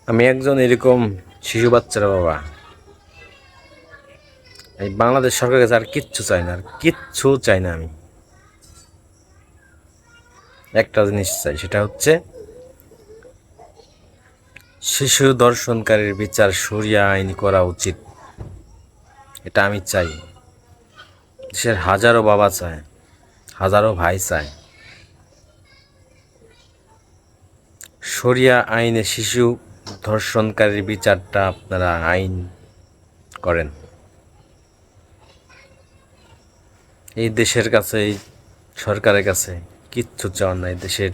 আমি একজন এরকম শিশু বাচ্চার বাবা। এই বাংলাদেশ সরকারের কাছে আর কিচ্ছু চাই না, আর কিচ্ছু চাই না। আমি একটা জিনিস চাই, সেটা হচ্ছে শিশু ধর্ষণকারীর বিচার শরিয়া আইন করা উচিত। এটা আমি চাই। দেশের হাজারো বাবা চায়, হাজারো ভাই চায় শরিয়া আইনে শিশু ধর্ষণকারীর বিচারটা আপনারা আইন করেন। এই দেশের কাছে, এই সরকারের কাছে কিচ্ছু চাওয়ার নাই। দেশের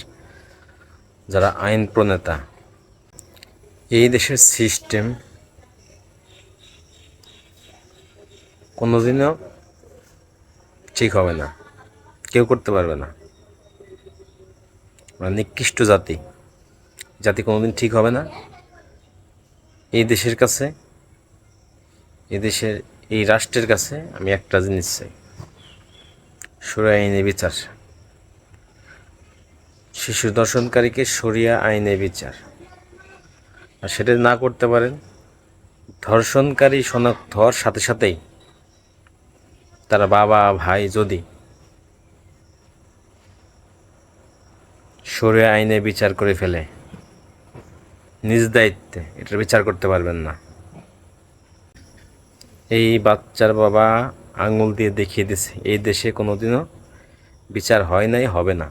যারা আইন প্রণেতা, এই দেশের সিস্টেম কোনোদিনও ঠিক হবে না, কেউ করতে পারবে না। আমরা নিকৃষ্ট জাতি, জাতি কোনোদিন ঠিক হবে না। এই দেশের কাছে, এই দেশের এই রাষ্ট্রের কাছে আমি একটা জিনিস চাই, শরিয়া আইনে বিচার। শিশু ধর্ষণকারীকে শরিয়া আইনে বিচার। আর সেটা না করতে পারেন, ধর্ষণকারী শনাক্ত হওয়ার সাথে সাথেই তার বাবা ভাই যদি শরিয়া আইনে বিচার করে ফেলে, নিজ দায়িত্বে এটার বিচার করতে পারবেন না। এই বাচ্চার বাবা আঙুল দিয়ে দেখিয়ে দিছে এই দেশে কোনোদিনও বিচার হয় নাই, হবে না।